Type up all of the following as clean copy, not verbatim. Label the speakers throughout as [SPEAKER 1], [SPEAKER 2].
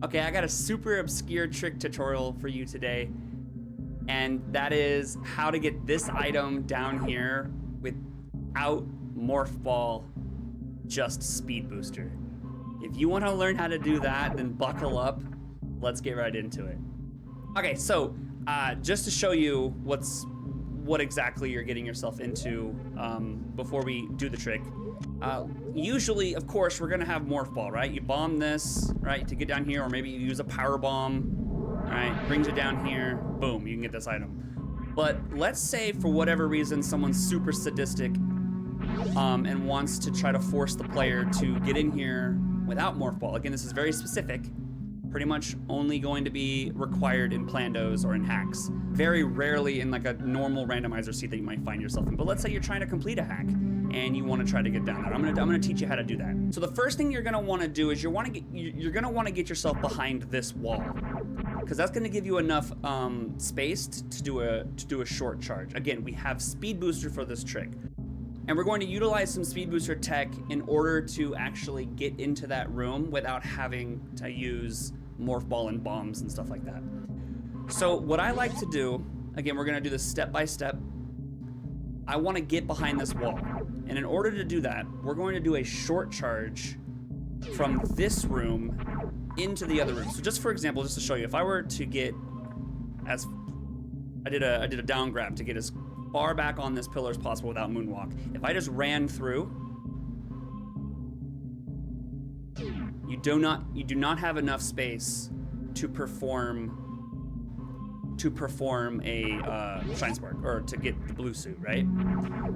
[SPEAKER 1] Okay, I got a super obscure trick tutorial for you today, and that is how to get this item down here without Morph Ball, just Speed Booster. If you want to learn how to do that, then buckle up. Let's get right into it. Okay, so just to show you what exactly you're getting yourself into before we do the trick. Usually, of course, we're gonna have Morph Ball, right? You bomb this, right, to get down here, or maybe you use a power bomb, all right, brings it down here, boom, you can get this item. But let's say for whatever reason, someone's super sadistic and wants to try to force the player to get in here without Morph Ball. Again, this is very specific. Pretty much only going to be required in Plandos or in hacks. Very rarely in like a normal randomizer seat that you might find yourself in. But let's say you're trying to complete a hack and you want to try to get down there. I'm gonna teach you how to do that. So the first thing you're gonna want to do is you're gonna want to get yourself behind this wall, because that's gonna give you enough space to do a short charge. Again, we have Speed Booster for this trick. And we're going to utilize some Speed Booster tech in order to actually get into that room without having to use Morph Ball and bombs and stuff like that. So what I like to do, again, we're gonna do this step by step. I wanna get behind this wall. And in order to do that, we're going to do a short charge from this room into the other room. So just for example, just to show you, if I were to get I did a down grab to get as far back on this pillar as possible without moonwalk. If I just ran through, you do not have enough space to perform a Shine Spark, or to get the Bluesuit, right?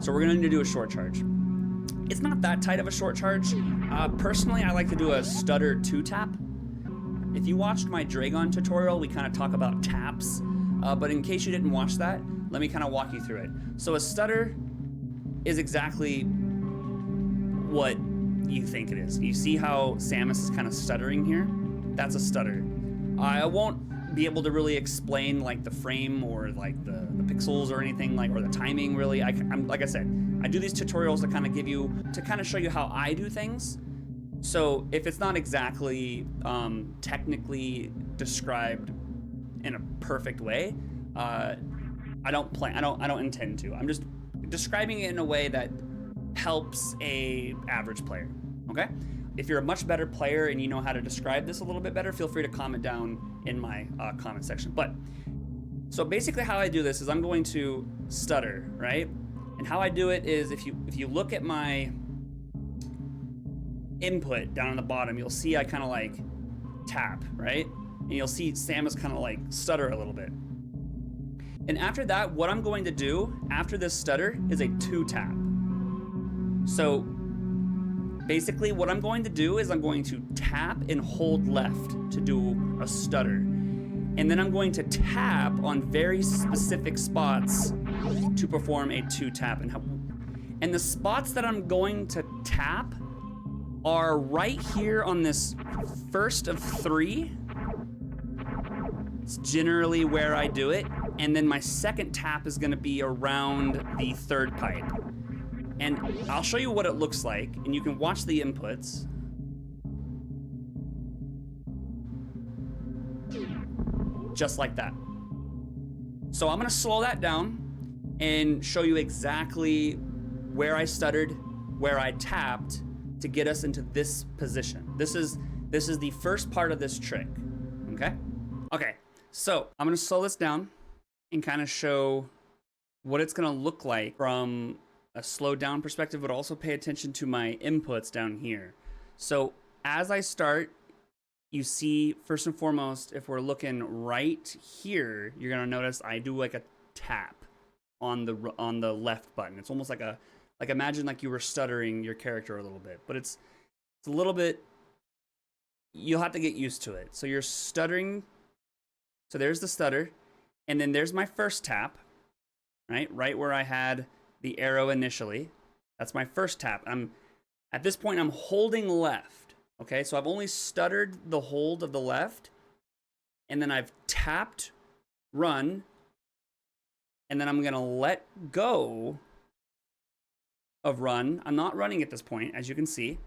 [SPEAKER 1] So we're gonna need to do a short charge. It's not that tight of a short charge. Personally, I like to do a stutter 2-tap. If you watched my Dragon tutorial, we kind of talk about taps, but in case you didn't watch that, let me kind of walk you through it. So a stutter is exactly what you think it is. You see how Samus is kind of stuttering here? That's a stutter. I won't be able to really explain like the frame or like the pixels or anything, like, or the timing really. I'm like I said, I do these tutorials to kind of show you how I do things. So if it's not exactly technically described in a perfect way, I don't intend to. I'm just describing it in a way that helps a average player, okay? If you're a much better player and you know how to describe this a little bit better, feel free to comment down in my comment section. But, so basically how I do this is I'm going to stutter, right? And how I do it is if you look at my input down on the bottom, you'll see I kind of like tap, right? And you'll see Samus kind of like stutter a little bit. And after that, what I'm going to do after this stutter is a 2-tap. So basically what I'm going to do is I'm going to tap and hold left to do a stutter. And then I'm going to tap on very specific spots to perform a 2-tap. And the spots that I'm going to tap are right here on this first of 3. It's generally where I do it. And then my second tap is gonna be around the 3rd pipe. And I'll show you what it looks like, and you can watch the inputs. Just like that. So I'm gonna slow that down and show you exactly where I stuttered, where I tapped to get us into this position. This is the first part of this trick, okay? Okay, so I'm gonna slow this down and kind of show what it's gonna look like from a slowed down perspective, but also pay attention to my inputs down here. So as I start, you see, first and foremost, if we're looking right here, you're gonna notice I do like a tap on the left button. It's almost like imagine like you were stuttering your character a little bit, but it's a little bit, you'll have to get used to it. So you're stuttering, so there's the stutter. And then there's my first tap, right where I had the arrow initially. That's my first tap. At this point, I'm holding left, okay? So I've only stuttered the hold of the left, and then I've tapped run, and then I'm gonna let go of run. I'm not running at this point, as you can see.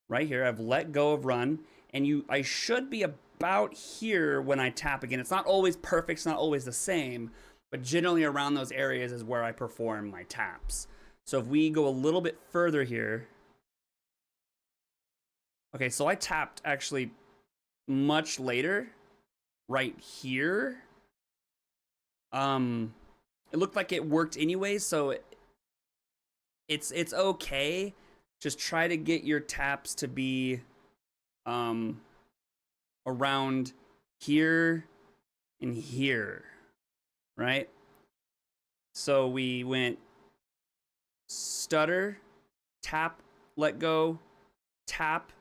[SPEAKER 1] Right here, I've let go of run, And I should be about here when I tap again. It's not always perfect, it's not always the same, but generally around those areas is where I perform my taps. So if we go a little bit further here. Okay, so I tapped actually much later, right here. It looked like it worked anyways, so it's okay. Just try to get your taps to be around here and here, right? So we went stutter, tap, let go, tap.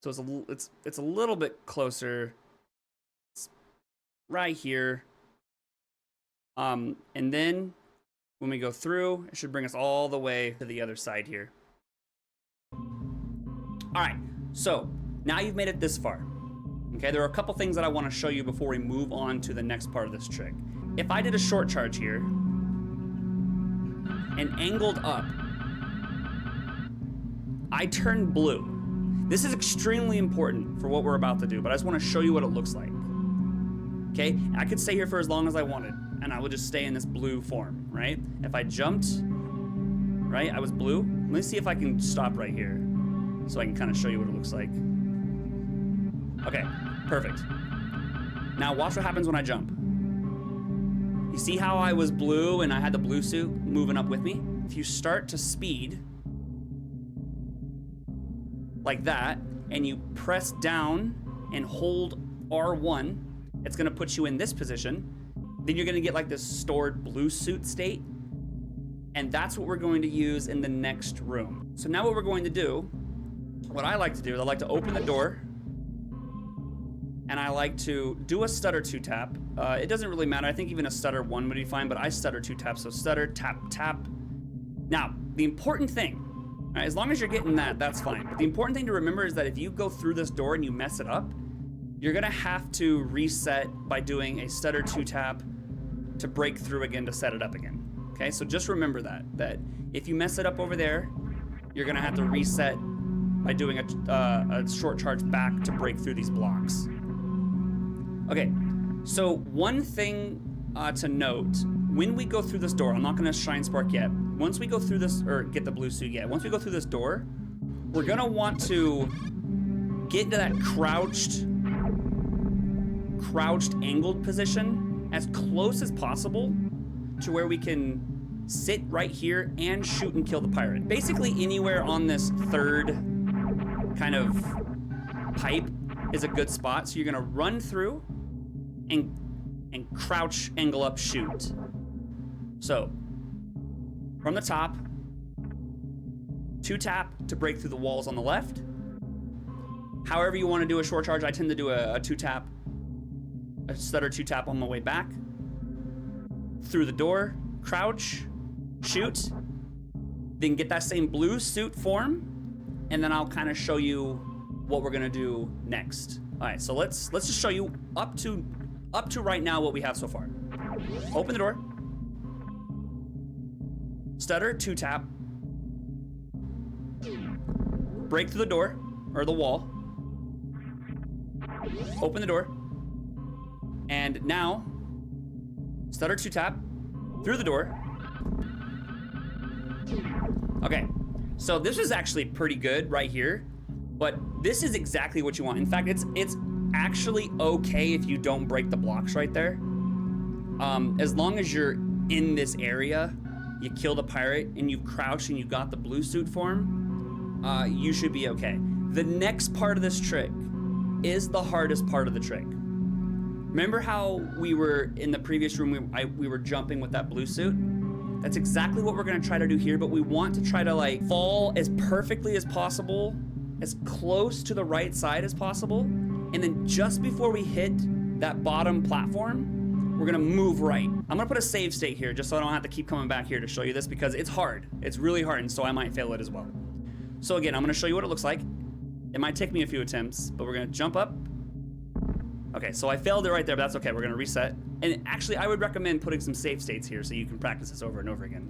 [SPEAKER 1] So it's a little bit closer. It's right here. And then when we go through, it should bring us all the way to the other side here. All right, so now you've made it this far. Okay, there are a couple things that I want to show you before we move on to the next part of this trick. If I did a short charge here and angled up, I turned blue. This is extremely important for what we're about to do, but I just want to show you what it looks like. Okay, I could stay here for as long as I wanted, and I would just stay in this blue form, right? If I jumped, right, I was blue. Let me see if I can stop right here so I can kind of show you what it looks like. Okay, perfect. Now watch what happens when I jump. You see how I was blue and I had the blue suit moving up with me? If you start to speed like that, and you press down and hold R1, it's gonna put you in this position. Then you're gonna get like this stored blue suit state. And that's what we're going to use in the next room. So now what we're going to do, what I like to do is I like to open the door, and I like to do a stutter 2-tap. It doesn't really matter. I think even a stutter 1 would be fine, but I stutter 2-tap. So stutter, tap, tap. Now, the important thing, right, as long as you're getting that, that's fine. But the important thing to remember is that if you go through this door and you mess it up, you're gonna have to reset by doing a stutter 2-tap to break through again to set it up again. Okay, so just remember that if you mess it up over there, you're gonna have to reset by doing a short charge back to break through these blocks. Okay, so one thing to note, when we go through this door, I'm not gonna shine spark yet. Once we go through this, or get the blue suit yet, once we go through this door, we're gonna want to get into that crouched angled position as close as possible to where we can sit right here and shoot and kill the pirate. Basically anywhere on this third kind of pipe is a good spot. So you're gonna run through and crouch, angle up, shoot. So from the top, 2-tap to break through the walls on the left. However you want to do a short charge, I tend to do a 2-tap, a stutter 2-tap on the way back. Through the door, crouch, shoot, then get that same blue suit form, and then I'll kind of show you what we're gonna do next. All right, so let's just show you up to right now what we have so far. Open the door, stutter 2-tap, break through the door or the wall, open the door, and now stutter 2-tap through the door. Okay, so this is actually pretty good right here, but this is exactly what you want. In fact, it's actually okay if you don't break the blocks right there. As long as you're in this area, you kill the pirate and you crouch and you got the blue suit form, you should be okay. The next part of this trick is the hardest part of the trick. Remember how we were in the previous room, we were jumping with that blue suit? That's exactly what we're gonna try to do here, but we want to try to like fall as perfectly as possible, as close to the right side as possible, and then just before we hit that bottom platform, we're gonna move right. I'm gonna put a save state here just so I don't have to keep coming back here to show you this because it's hard. It's really hard, and so I might fail it as well. So again, I'm gonna show you what it looks like. It might take me a few attempts, but we're gonna jump up. Okay, so I failed it right there, but that's okay. We're gonna reset. And actually, I would recommend putting some save states here so you can practice this over and over again.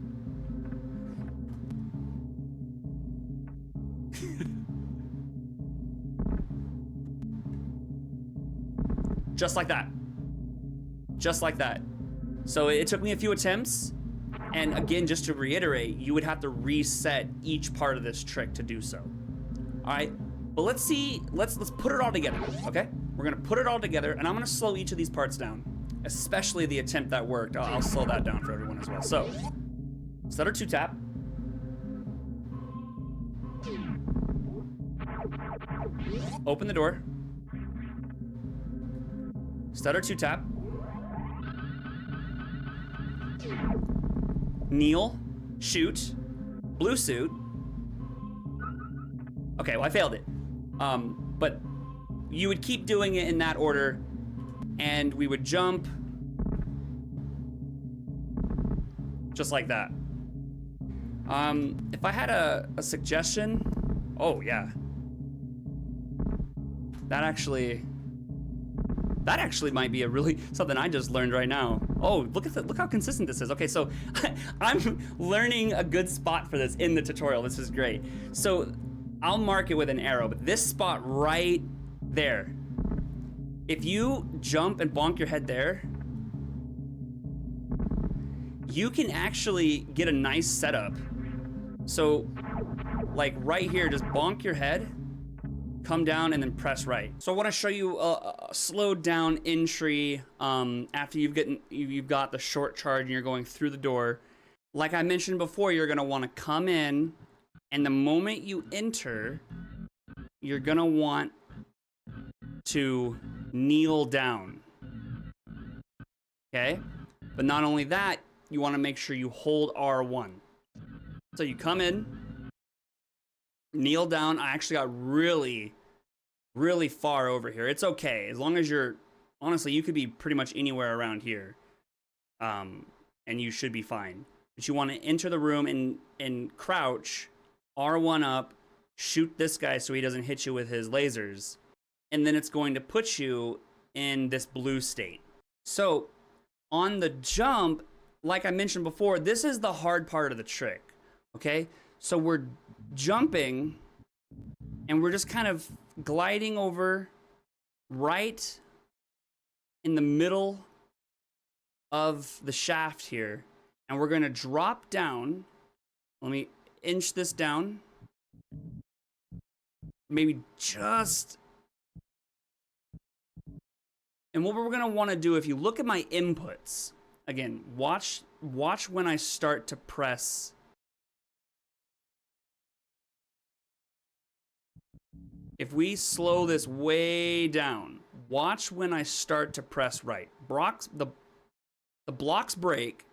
[SPEAKER 1] Just like that. Just like that. So it took me a few attempts. And again, just to reiterate, you would have to reset each part of this trick to do so. All right, but let's see, let's put it all together, okay? We're gonna put it all together, and I'm gonna slow each of these parts down, especially the attempt that worked. I'll slow that down for everyone as well. So, stutter 2 tap. Open the door. Stutter 2 tap. Kneel, shoot, Bluesuit. Okay, well I failed it. But you would keep doing it in that order, and we would jump just like that. If I had a suggestion, oh yeah. That actually might be a really something I just learned right now. Oh, look how consistent this is. Okay, so I'm learning a good spot for this in the tutorial. This is great. So I'll mark it with an arrow, but this spot right there, if you jump and bonk your head there, you can actually get a nice setup. So like right here, just bonk your head, come down, and then press right. So I want to show you a slowed down entry after you've got the short charge and you're going through the door. Like I mentioned before, you're gonna want to come in, and the moment you enter, you're gonna want to kneel down. Okay? But not only that, you want to make sure you hold R1. So you come in, kneel down. I actually got really far over here. It's okay, as long as you're, honestly, you could be pretty much anywhere around here, and you should be fine. But you want to enter the room and crouch, R1 up, shoot this guy so he doesn't hit you with his lasers, and then it's going to put you in this blue state. So on the jump, like I mentioned before, this is the hard part of the trick, okay? So we're jumping, and we're just kind of gliding over right in the middle of the shaft here, and we're going to drop down. Let me inch this down, maybe just. And what we're going to want to do, if you look at my inputs again, watch when I start to press. If we slow this way down, watch when I start to press right. The blocks break,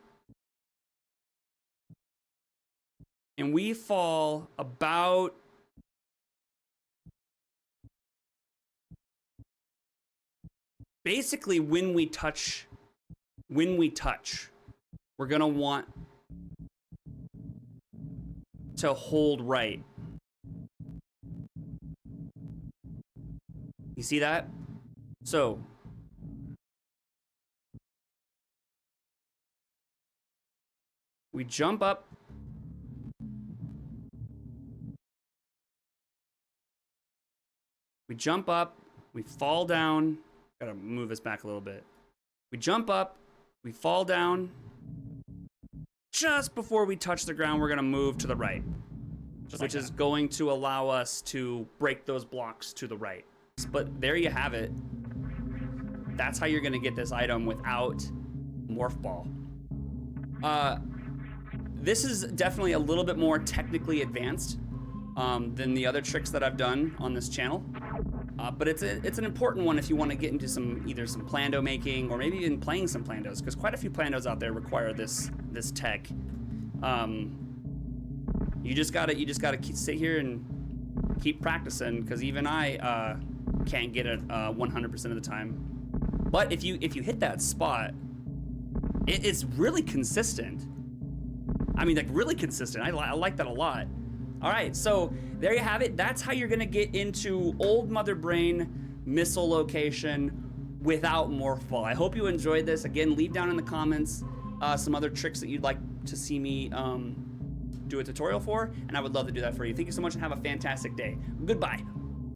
[SPEAKER 1] and we fall about basically when we touch, we're gonna want to hold right. You see that? So we jump up, we fall down. Gotta move this back a little bit. We jump up, we fall down. Just before we touch the ground, we're gonna move to the right, which is going to allow us to break those blocks to the right. But there you have it. That's how you're gonna get this item without Morph Ball. This is definitely a little bit more technically advanced than the other tricks that I've done on this channel. But it's an important one if you want to get into either some Plando making or maybe even playing some Plandos, because quite a few Plandos out there require this tech. You just gotta sit here and keep practicing, because even I can't get it 100% of the time. But if you hit that spot, it's really consistent. I mean, like, really consistent. I like that a lot. All right, so there you have it. That's how you're gonna get into Old Mother Brain missile location without Morph Ball. I hope you enjoyed this. Again, leave down in the comments some other tricks that you'd like to see me do a tutorial for, and I would love to do that for you. Thank you so much, and have a fantastic day. Goodbye.